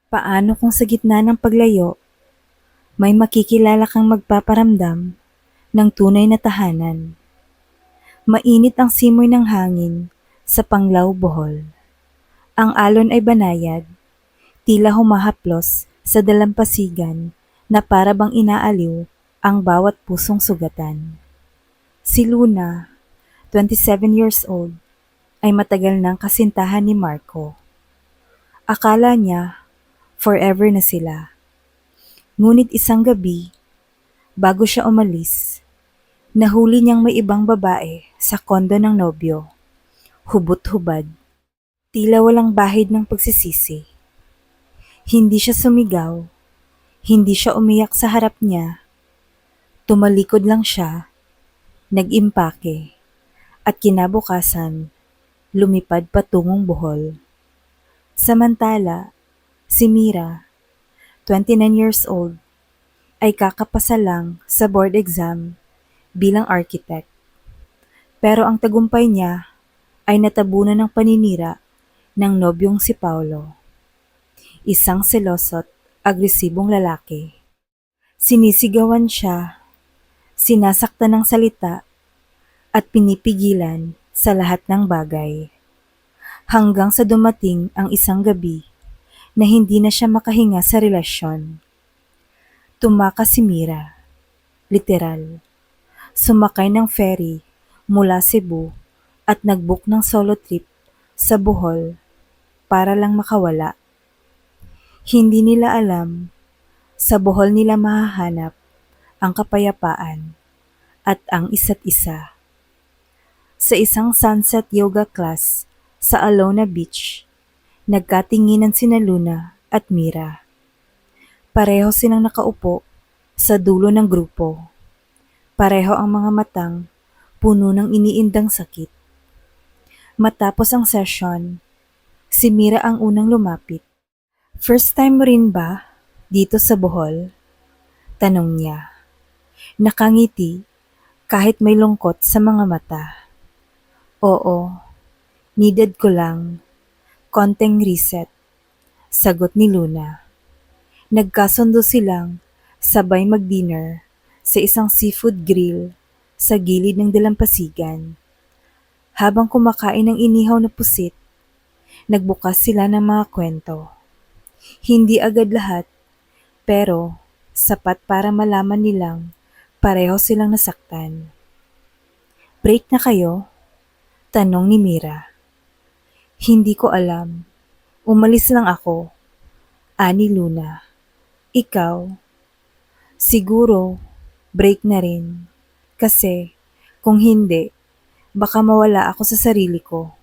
Paano kung sa gitna ng paglayo, may makikilala kang magpaparamdam ng tunay na tahanan? Mainit ang simoy ng hangin sa Panglao, Bohol. Ang alon ay banayad, tila humahaplos sa dalampasigan na para bang inaaliw ang bawat pusong sugatan. Si Luna, 27 years old, ay matagal ng kasintahan ni Marco. Akala niya forever na sila. Ngunit isang gabi, bago siya umalis, nahuli niyang may ibang babae sa kondo ng nobyo. Hubot-hubad, tila walang bahid ng pagsisisi. Hindi siya sumigaw, hindi siya umiyak sa harap niya. Tumalikod lang siya, nag-impake, at kinabukasan, lumipad patungong Bohol. Samantala, si Mira, 29 years old, ay kakapasa lang sa board exam bilang architect. Pero ang tagumpay niya ay natabunan ng paninira ng nobyong si Paulo, isang seloso't agresibong lalaki. Sinisigawan siya, sinasaktan ng salita, at pinipigilan sa lahat ng bagay. Hanggang sa dumating ang isang gabi na hindi na siya makahinga sa relasyon. Tumakas si Mira, literal. Sumakay ng ferry mula Cebu at nag-book ng solo trip sa Bohol para lang makawala. Hindi nila alam, sa Bohol nila mahahanap ang kapayapaan at ang isa't isa. Sa isang sunset yoga class sa Alona Beach, nagkatinginan sina Luna at Mira. Pareho silang nakaupo sa dulo ng grupo. Pareho ang mga matang puno ng iniindang sakit. Matapos ang session, si Mira ang unang lumapit. "First time mo rin ba dito sa Bohol?" Tanong niya. Nakangiti kahit may lungkot sa mga mata. "Oo, needed ko lang. Konting reset," sagot ni Luna. Nagkasundo silang sabay mag-dinner sa isang seafood grill sa gilid ng dalampasigan. Habang kumakain ng inihaw na pusit, nagbukas sila ng mga kwento. Hindi agad lahat, pero sapat para malaman nilang pareho silang nasaktan. "Break na kayo?" tanong ni Mira. "Hindi ko alam. Umalis lang ako," ani Luna. "Ikaw?" "Siguro, break na rin. Kasi, kung hindi, baka mawala ako sa sarili ko."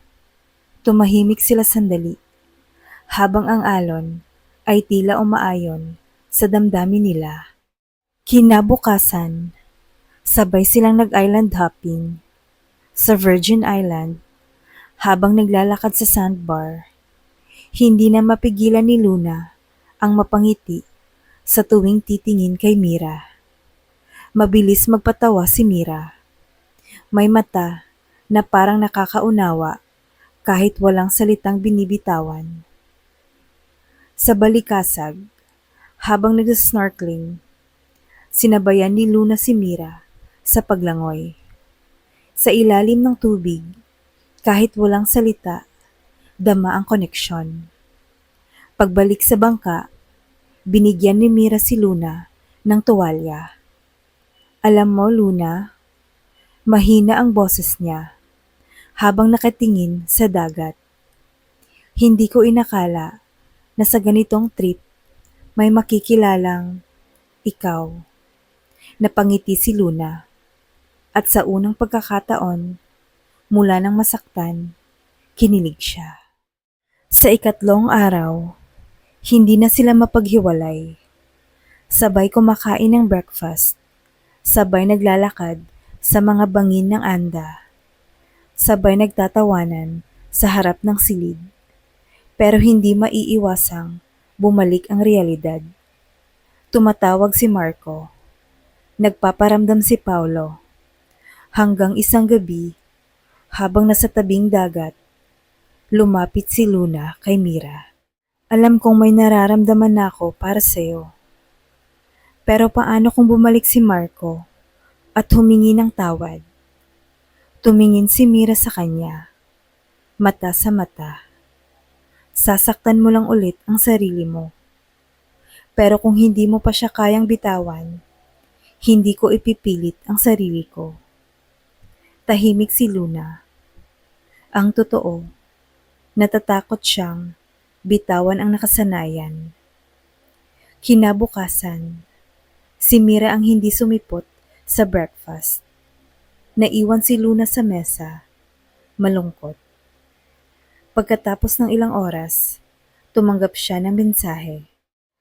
Tumahimik sila sandali, habang ang alon ay tila umaayon sa damdamin nila. Kinabukasan, sabay silang nag-island hopping sa Virgin Island habang naglalakad sa sandbar. Hindi na mapigilan ni Luna ang mapangiti sa tuwing titingin kay Mira. Mabilis magpatawa si Mira. May mata na parang nakakaunawa kahit walang salitang binibitawan. Sa balikasag, habang nag-snorkeling, sinabayan ni Luna si Mira sa paglangoy. Sa ilalim ng tubig, kahit walang salita, dama ang koneksyon. Pagbalik sa bangka, binigyan ni Mira si Luna ng tuwalya. "Alam mo, Luna," mahina ang boses niya habang nakatingin sa dagat. "Hindi ko inakala na sa ganitong trip may makikilalang ikaw." Napangiti si Luna at sa unang pagkakataon, mula nang masaktan, kinilig siya. Sa ikatlong araw, hindi na sila mapaghiwalay. Sabay kumakain ng breakfast, sabay naglalakad sa mga bangin ng Anda, sabay nagtatawanan sa harap ng silid. Pero hindi maiiwasang bumalik ang realidad. Tumatawag si Marco. Nagpaparamdam si Paulo. Hanggang isang gabi, habang nasa tabing dagat, lumapit si Luna kay Mira. Alam kong may nararamdaman na ako para sa'yo. Pero paano kung bumalik si Marco at humingi ng tawad? Tumingin si Mira sa kanya, mata sa mata. Sasaktan mo lang ulit ang sarili mo. Pero kung hindi mo pa siya kayang bitawan, hindi ko ipipilit ang sarili ko. Tahimik si Luna. Ang totoo, natatakot siyang bitawan ang nakasanayan. Kinabukasan, si Mira ang hindi sumipot sa breakfast. Naiwan si Luna sa mesa, malungkot. Pagkatapos ng ilang oras, tumanggap siya ng mensahe.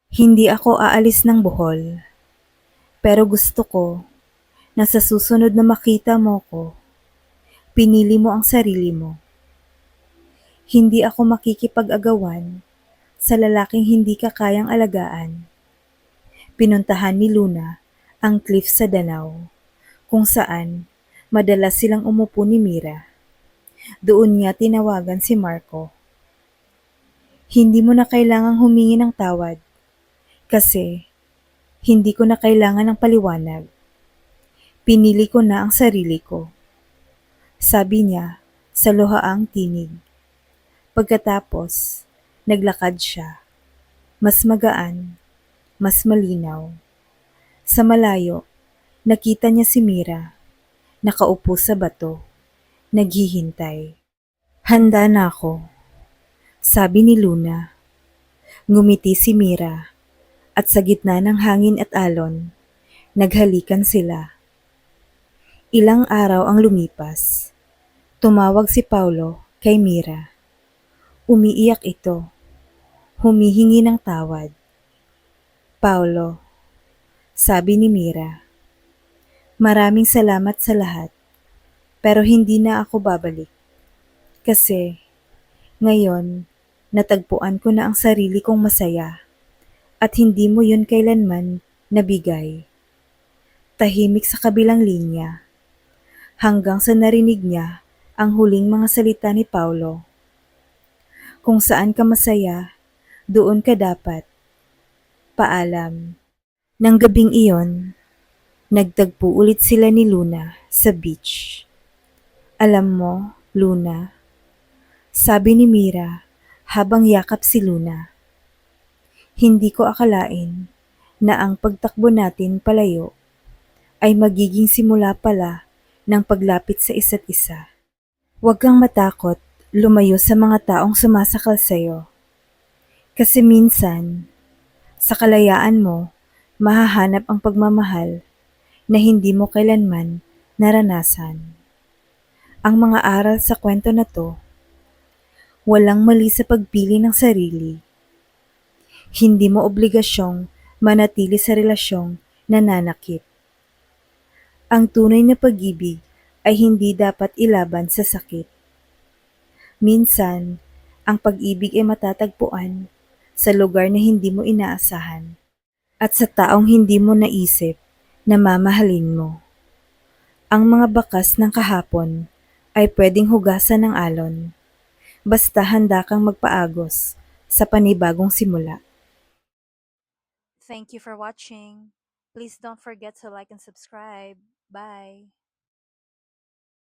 Hindi ako aalis ng Bohol, pero gusto ko na sa susunod na makita mo ko, pinili mo ang sarili mo. Hindi ako makikipag-agawan sa lalaking hindi ka kayang alagaan. Pinuntahan ni Luna ang cliff sa Danau, kung saan madalas silang umupo ni Mira. Doon niya tinawagan si Marco. Hindi mo na kailangang humingi ng tawad kasi hindi ko na kailangan ng paliwanag. Pinili ko na ang sarili ko. Sabi niya sa luhaang tinig. Pagkatapos, naglakad siya. Mas magaan, mas malinaw. Sa malayo, nakita niya si Mira, nakaupo sa bato, naghihintay. Handa na ako, sabi ni Luna. Ngumiti si Mira, at sa gitna ng hangin at alon, naghalikan sila. Ilang araw ang lumipas. Tumawag si Paulo kay Mira. Umiiyak ito, humihingi ng tawad. Paulo, sabi ni Mira, maraming salamat sa lahat, pero hindi na ako babalik. Kasi, ngayon, natagpuan ko na ang sarili kong masaya, at hindi mo yun kailanman nabigay. Tahimik sa kabilang linya, hanggang sa narinig niya ang huling mga salita ni Paulo. Kung saan ka masaya, doon ka dapat. Paalam. Nang gabing iyon, nagtagpo ulit sila ni Luna sa beach. Alam mo, Luna, sabi ni Mira habang yakap si Luna. Hindi ko akalain na ang pagtakbo natin palayo ay magiging simula pala ng paglapit sa isa't isa. Huwag kang matakot lumayo sa mga taong sumasakal sa'yo. Kasi minsan, sa kalayaan mo, mahahanap ang pagmamahal na hindi mo kailanman naranasan. Ang mga aral sa kwento na to, walang mali sa pagpili ng sarili. Hindi mo obligasyong manatili sa relasyong nananakit. Ang tunay na pag-ibig ay hindi dapat ilaban sa sakit. Minsan, ang pag-ibig ay matatagpuan sa lugar na hindi mo inaasahan at sa taong hindi mo naisip na mamahalin mo. Ang mga bakas ng kahapon ay pwedeng hugasan ng alon, basta handa kang magpaagos sa panibagong simula. Thank you for watching. Please don't forget to like and subscribe. Bye.